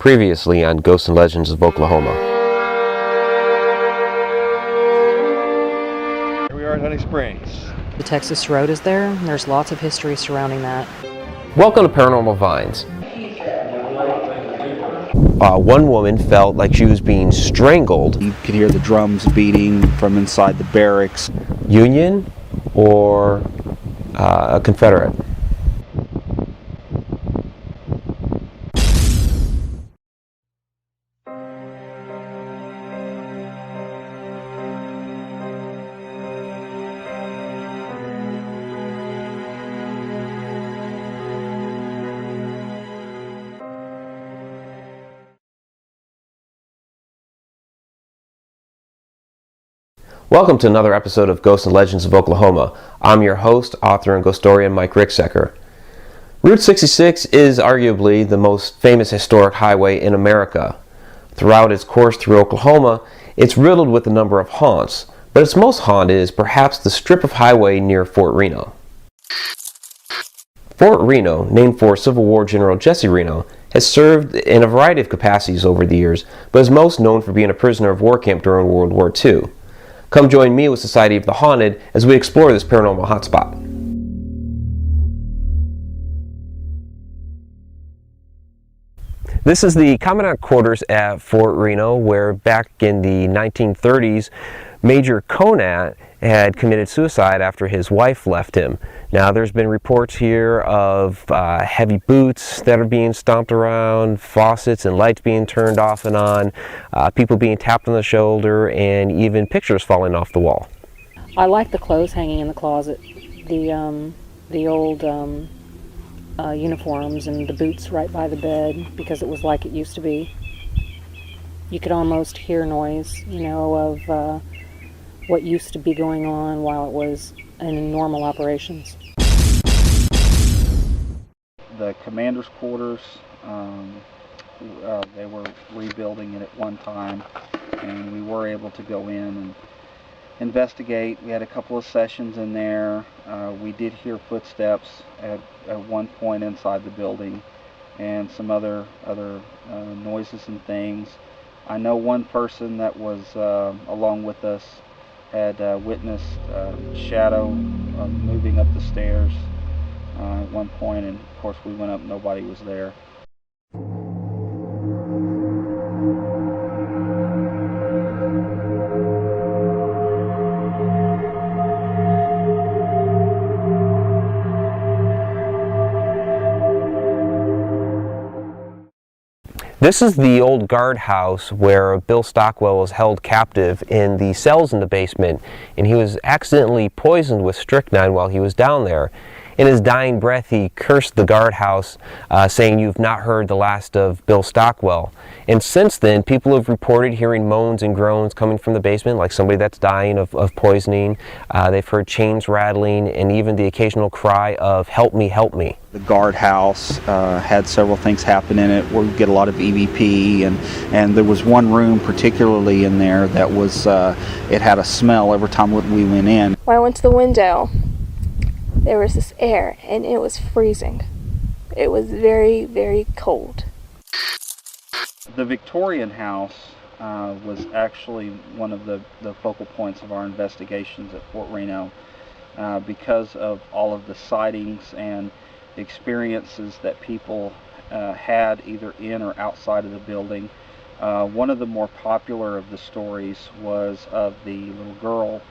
Previously on Ghosts and Legends of Oklahoma. Here we are at Honey Springs. The Texas Road is there, and there's lots of history surrounding that. Welcome to Paranormal Vines. One woman felt like she was being strangled. You could hear the drums beating from inside the barracks. Union or a Confederate? Welcome to another episode of Ghosts and Legends of Oklahoma. I'm your host, author, and Ghostorian Mike Ricksecker. Route 66 is arguably the most famous historic highway in America. Throughout its course through Oklahoma, it's riddled with a number of haunts, but its most haunted is perhaps the strip of highway near Fort Reno. Fort Reno, named for Civil War General Jesse Reno, has served in a variety of capacities over the years, but is most known for being a prisoner of war camp during World War II. Come join me with Society of the Haunted as we explore this paranormal hotspot. This is the Commandant Quarters at Fort Reno, where back in the 1930s, Major Conant had committed suicide after his wife left him. Now there's been reports here of heavy boots that are being stomped around, faucets and lights being turned off and on, people being tapped on the shoulder, and even pictures falling off the wall. I like the clothes hanging in the closet, the old uniforms and the boots right by the bed, because it was like it used to be. You could almost hear noise, of what used to be going on while it was in normal operations. The commander's quarters, they were rebuilding it at one time, and we were able to go in and investigate. We had a couple of sessions in there. We did hear footsteps at one point inside the building, and some other noises and things. I know one person that was along with us had witnessed a shadow moving up the stairs at one point, and of course we went up, nobody was there. This is the old guardhouse where Bill Stockwell was held captive in the cells in the basement, and he was accidentally poisoned with strychnine while he was down there. In his dying breath, he cursed the guardhouse, saying, "You've not heard the last of Bill Stockwell." And since then, people have reported hearing moans and groans coming from the basement, like somebody that's dying of poisoning. They've heard chains rattling, and even the occasional cry of, "Help me, help me." The guardhouse had several things happen in it where we get a lot of EVP, and there was one room particularly in there that was, it had a smell every time we went in. When I went to the window, there was this air, and it was freezing. It was very, very cold. The Victorian House was actually one of the focal points of our investigations at Fort Reno because of all of the sightings and experiences that people had either in or outside of the building. One of the more popular of the stories was of the little girl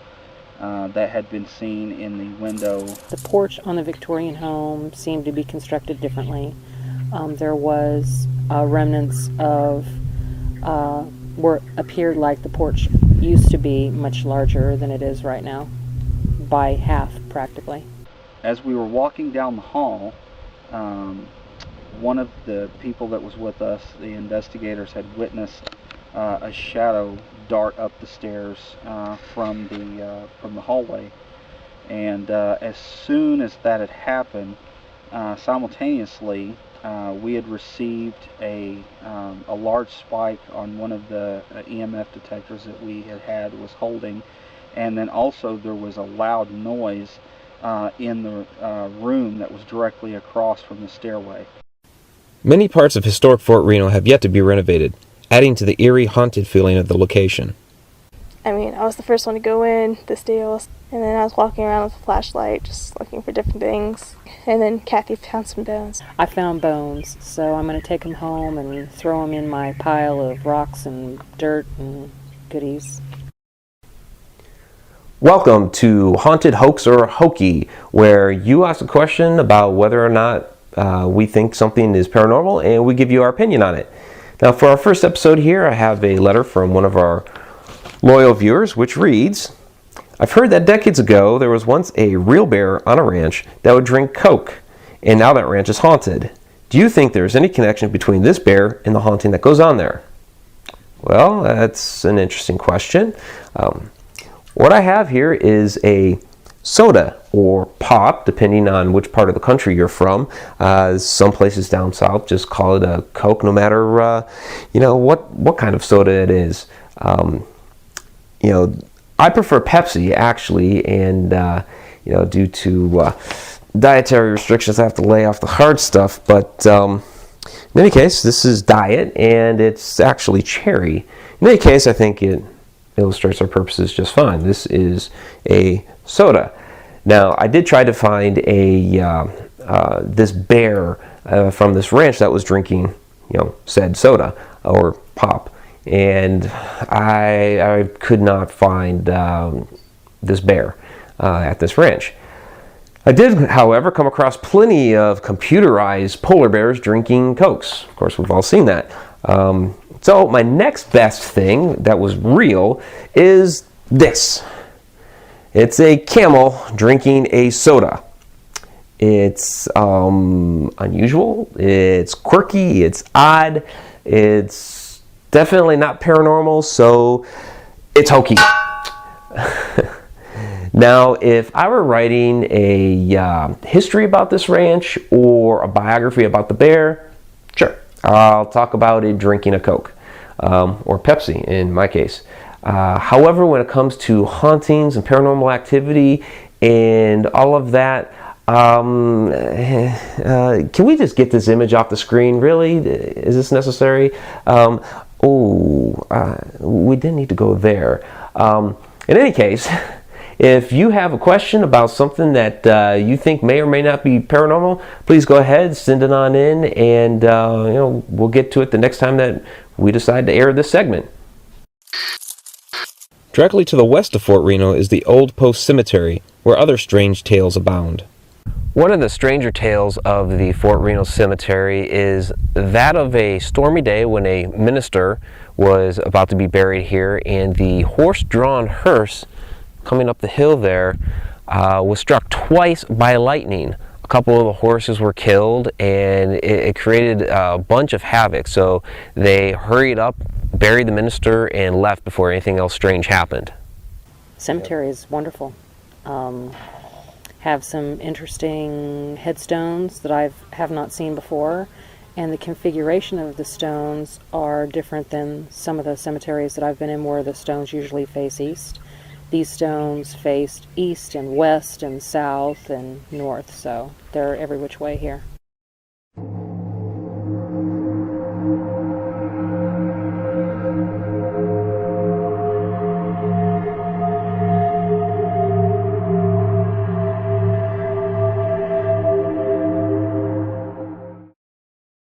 that had been seen in the window. The porch on the Victorian home seemed to be constructed differently. There was remnants of where it appeared like the porch used to be much larger than it is right now, by half practically. As we were walking down the hall, one of the people that was with us, the investigators, had witnessed a shadow dart up the stairs from the hallway, and as soon as that had happened, simultaneously we had received a large spike on one of the EMF detectors that we had was holding, and then also there was a loud noise in the room that was directly across from the stairway. Many parts of historic Fort Reno have yet to be renovated, adding to the eerie, haunted feeling of the location. I mean, I was the first one to go in this deal, and then I was walking around with a flashlight, just looking for different things. And then Kathy found some bones. I found bones, so I'm going to take them home and throw them in my pile of rocks and dirt and goodies. Welcome to Haunted Hoax or Hokey, where you ask a question about whether or not we think something is paranormal, and we give you our opinion on it. Now, for our first episode here, I have a letter from one of our loyal viewers, which reads, I've heard that decades ago there was once a real bear on a ranch that would drink Coke, and now that ranch is haunted. Do you think there's any connection between this bear and the haunting that goes on there? Well, that's an interesting question. What I have here is a soda or pop, depending on which part of the country you're from. Some places down south just call it a Coke, no matter what kind of soda it is. I prefer Pepsi actually, and due to dietary restrictions, I have to lay off the hard stuff. But in any case, this is diet, and it's actually cherry. In any case, I think it illustrates our purposes just fine. This is a soda. Now, I did try to find this bear from this ranch that was drinking, said soda or pop, and I could not find this bear at this ranch. I did, however, come across plenty of computerized polar bears drinking Cokes. Of course, we've all seen that. So my next best thing that was real is this. It's a camel drinking a soda. It's unusual, it's quirky, it's odd, it's definitely not paranormal, so it's hokey. Now, if I were writing a history about this ranch or a biography about the bear, sure, I'll talk about it drinking a Coke, or Pepsi in my case. However, when it comes to hauntings and paranormal activity and all of that, can we just get this image off the screen? Really? Is this necessary? We didn't need to go there. In any case, if you have a question about something that you think may or may not be paranormal, please go ahead, send it on in, and we'll get to it the next time that we decide to air this segment. Directly to the west of Fort Reno is the Old Post Cemetery, where other strange tales abound. One of the stranger tales of the Fort Reno Cemetery is that of a stormy day when a minister was about to be buried here, and the horse-drawn hearse coming up the hill there was struck twice by lightning. A couple of the horses were killed, and it created a bunch of havoc. So they hurried up, buried the minister, and left before anything else strange happened. Cemetery is wonderful. Have some interesting headstones that I have not seen before, and the configuration of the stones are different than some of the cemeteries that I've been in, where the stones usually face east. These stones faced east and west and south and north, so they're every which way here.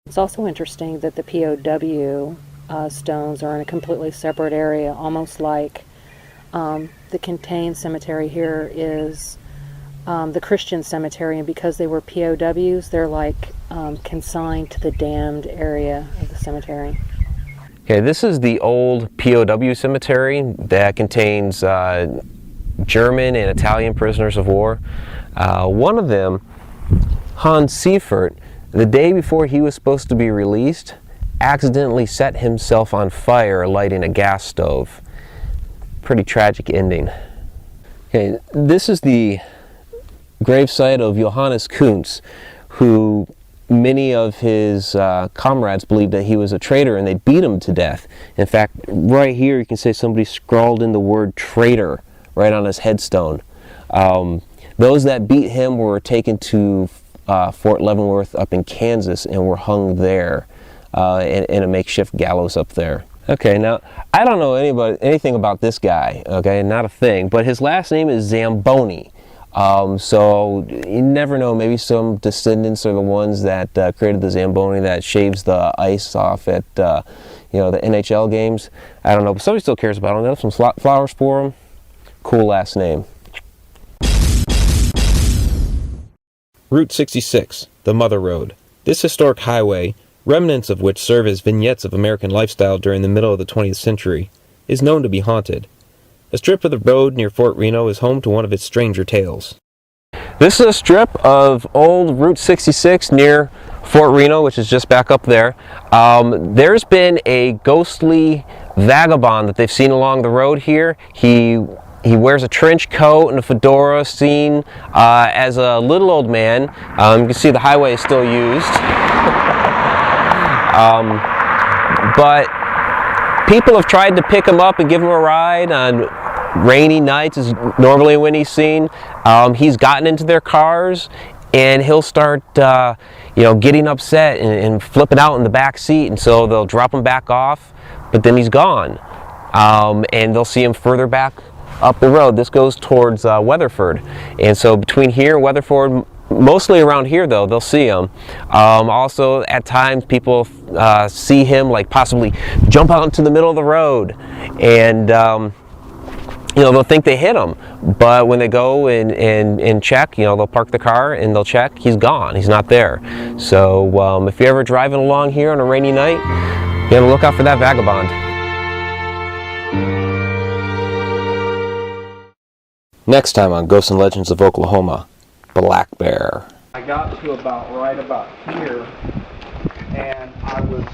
It's also interesting that the POW stones are in a completely separate area, almost like the contained cemetery here is the Christian cemetery, and because they were POWs, they're like consigned to the damned area of the cemetery. Okay, this is the old POW cemetery that contains German and Italian prisoners of war. One of them, Hans Seifert, the day before he was supposed to be released, accidentally set himself on fire lighting a gas stove. Pretty tragic ending. Okay, this is the gravesite of Johannes Kuntz, who many of his comrades believed that he was a traitor, and they beat him to death. In fact, right here you can say somebody scrawled in the word traitor right on his headstone. Those that beat him were taken to Fort Leavenworth up in Kansas and were hung there in a makeshift gallows up there. Okay, now I don't know anything about this guy, okay, not a thing, but his last name is Zamboni. So you never know, maybe some descendants are the ones that created the Zamboni that shaves the ice off at the NHL games. I don't know, but somebody still cares about him. They have some flowers for him. Cool last name. Route 66, the Mother Road. This historic highway, remnants of which serve as vignettes of American lifestyle during the middle of the 20th century, is known to be haunted. A strip of the road near Fort Reno is home to one of its stranger tales. This is a strip of old Route 66 near Fort Reno, which is just back up there. There's been a ghostly vagabond that they've seen along the road here. He wears a trench coat and a fedora, seen as a little old man. You can see the highway is still used. But people have tried to pick him up and give him a ride on rainy nights, is normally when he's seen. He's gotten into their cars and he'll start getting upset and flipping out in the back seat, and so they'll drop him back off, but then he's gone. And they'll see him further back up the road. This goes towards Weatherford, and so between here and Weatherford, mostly around here though, they'll see him. Also at times people see him like possibly jump out into the middle of the road, and they'll think they hit him, but when they go and check, they'll park the car and they'll check, he's gone, he's not there. So if you're ever driving along here on a rainy night, you gotta look out for that vagabond. Next time on Ghosts and Legends of Oklahoma, Black Bear. I got to right about here, and I was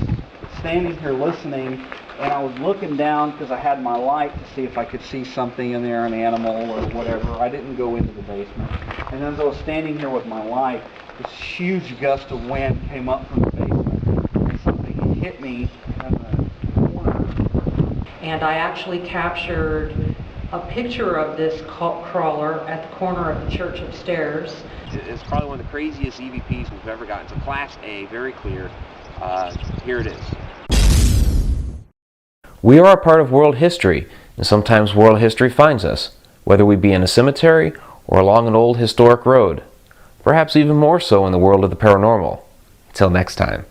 standing here listening, and I was looking down because I had my light to see if I could see something in there, an animal or whatever. I didn't go into the basement. And as I was standing here with my light, this huge gust of wind came up from the basement, and something hit me in the corner. And I actually captured a picture of this crawler at the corner of the church upstairs. It's probably one of the craziest EVPs we've ever gotten. It's a Class A, very clear. Here it is. We are a part of world history, and sometimes world history finds us, whether we be in a cemetery or along an old historic road. Perhaps even more so in the world of the paranormal. Until next time.